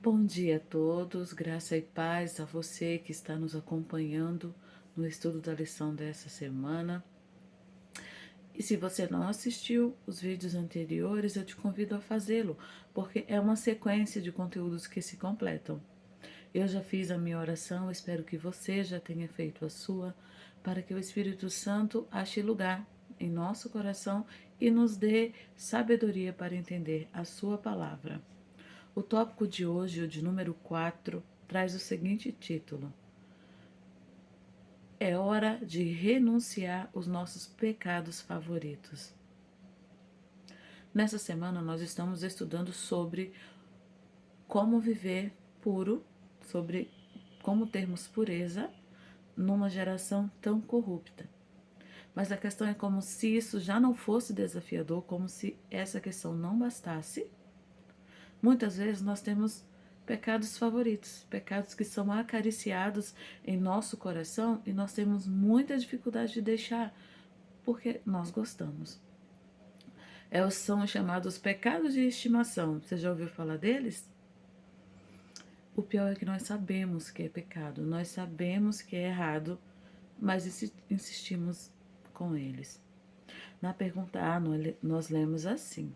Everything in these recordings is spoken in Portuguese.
Bom dia a todos, graça e paz a você que está nos acompanhando no estudo da lição dessa semana. E se você não assistiu os vídeos anteriores, eu te convido a fazê-lo, porque é uma sequência de conteúdos que se completam. Eu já fiz a minha oração, espero que você já tenha feito a sua, para que o Espírito Santo ache lugar em nosso coração e nos dê sabedoria para entender a sua palavra. O tópico de hoje, o de número 4, traz o seguinte título: É hora de renunciar os nossos pecados favoritos. Nessa semana, nós estamos estudando sobre como viver puro, sobre como termos pureza numa geração tão corrupta. Mas a questão é como se isso já não fosse desafiador, como se essa questão não bastasse. Muitas vezes nós temos pecados favoritos, pecados que são acariciados em nosso coração e nós temos muita dificuldade de deixar, porque nós gostamos. São chamados pecados de estimação. Você já ouviu falar deles? O pior é que nós sabemos que é pecado, nós sabemos que é errado, mas insistimos com eles. Na pergunta A, nós lemos assim: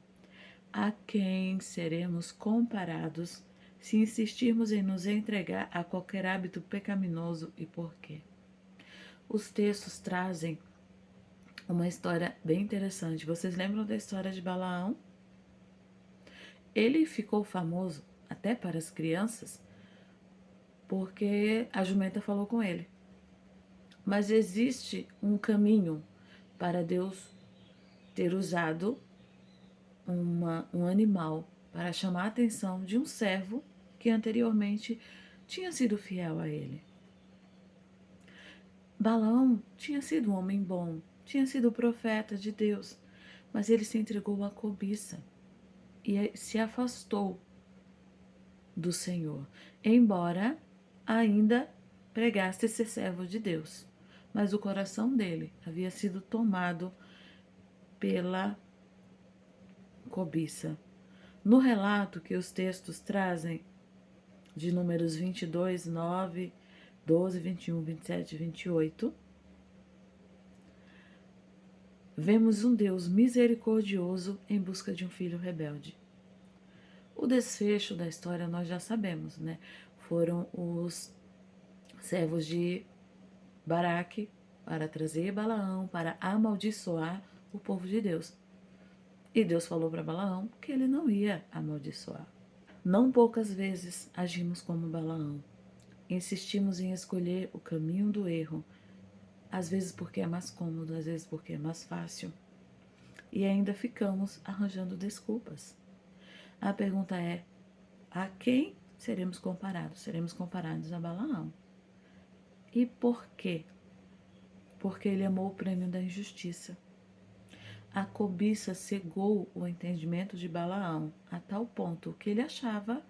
A quem seremos comparados se insistirmos em nos entregar a qualquer hábito pecaminoso e por quê? Os textos trazem uma história bem interessante. Vocês lembram da história de Balaão? Ele ficou famoso até para as crianças porque a jumenta falou com ele. Mas existe um caminho para Deus ter usado um animal para chamar a atenção de um servo que anteriormente tinha sido fiel a ele. Balaão tinha sido um homem bom, tinha sido profeta de Deus, mas ele se entregou à cobiça e se afastou do Senhor, embora ainda pregasse ser servo de Deus. Mas o coração dele havia sido tomado pela cobiça. No relato que os textos trazem, de Números 22, 9, 12, 21, 27 e 28, vemos um Deus misericordioso em busca de um filho rebelde. O desfecho da história nós já sabemos, né? Foram os servos de Baraque para trazer Balaão, para amaldiçoar o povo de Deus. E Deus falou para Balaão que ele não ia amaldiçoar. Não poucas vezes agimos como Balaão. Insistimos em escolher o caminho do erro, às vezes porque é mais cômodo, às vezes porque é mais fácil. E ainda ficamos arranjando desculpas. A pergunta é: a quem seremos comparados? Seremos comparados a Balaão. E por quê? Porque ele amou o prêmio da injustiça. A cobiça cegou o entendimento de Balaão a tal ponto que ele achava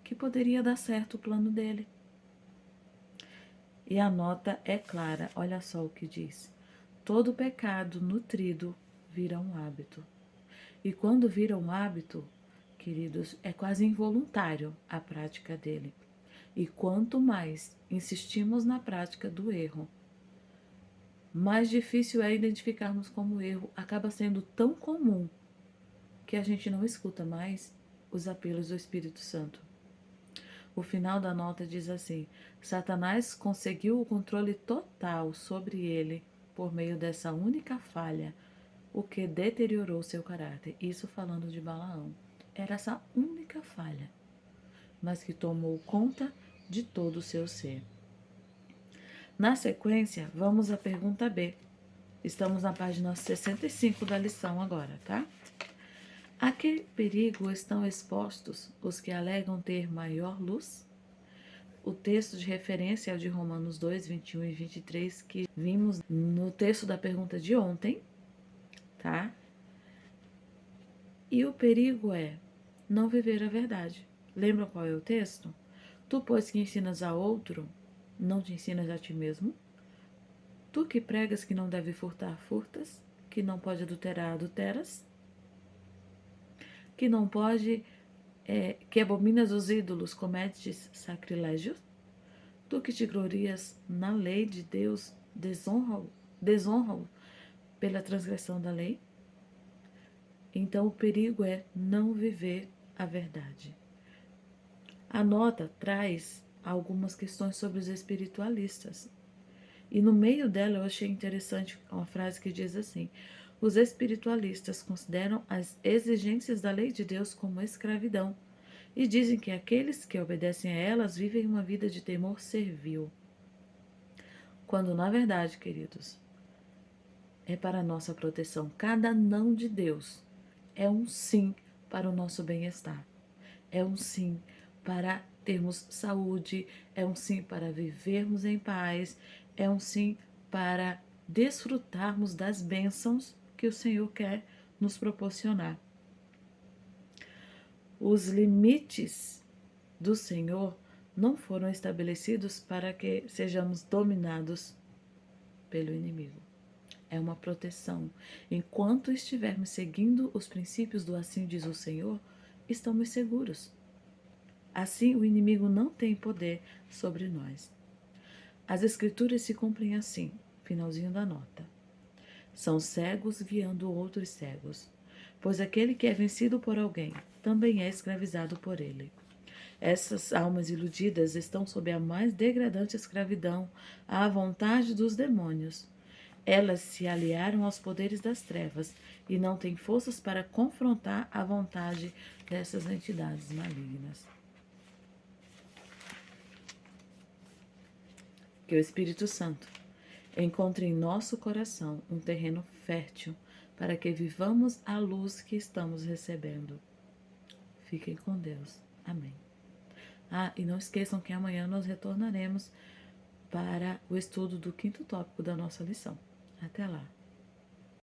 que poderia dar certo o plano dele. E a nota é clara, olha só o que diz: todo pecado nutrido vira um hábito. E quando vira um hábito, queridos, é quase involuntário a prática dele. E quanto mais insistimos na prática do erro, mais difícil é identificarmos como o erro acaba sendo tão comum que a gente não escuta mais os apelos do Espírito Santo. O final da nota diz assim: Satanás conseguiu o controle total sobre ele por meio dessa única falha, o que deteriorou seu caráter. Isso falando de Balaão. Era essa única falha, mas que tomou conta de todo o seu ser. Na sequência, vamos à pergunta B. Estamos na página 65 da lição agora, tá? A que perigo estão expostos os que alegam ter maior luz? O texto de referência é o de Romanos 2, 21 e 23, que vimos no texto da pergunta de ontem, tá? E o perigo é não viver a verdade. Lembra qual é o texto? Tu, pois, que ensinas a outro, não te ensinas a ti mesmo? Tu que pregas que não deve furtar, furtas? Que não pode adulterar, adulteras? Que não pode que abominas os ídolos, cometes sacrilégios? Tu que te glorias na lei de Deus, desonra-o pela transgressão da lei? Então o perigo é não viver a verdade. A nota traz algumas questões sobre os espiritualistas. E no meio dela eu achei interessante uma frase que diz assim: os espiritualistas consideram as exigências da lei de Deus como escravidão e dizem que aqueles que obedecem a elas vivem uma vida de temor servil. Quando na verdade, queridos, é para a nossa proteção. Cada não de Deus é um sim para o nosso bem-estar. É um sim para termos saúde, é um sim para vivermos em paz, é um sim para desfrutarmos das bênçãos que o Senhor quer nos proporcionar. Os limites do Senhor não foram estabelecidos para que sejamos dominados pelo inimigo. É uma proteção. Enquanto estivermos seguindo os princípios do assim diz o Senhor, estamos seguros. Assim, o inimigo não tem poder sobre nós. As escrituras se cumprem assim, finalzinho da nota. São cegos guiando outros cegos, pois aquele que é vencido por alguém também é escravizado por ele. Essas almas iludidas estão sob a mais degradante escravidão, à vontade dos demônios. Elas se aliaram aos poderes das trevas e não têm forças para confrontar a vontade dessas entidades malignas. Que o Espírito Santo encontre em nosso coração um terreno fértil para que vivamos a luz que estamos recebendo. Fiquem com Deus. Amém. E não esqueçam que amanhã nós retornaremos para o estudo do 5º tópico da nossa lição. Até lá.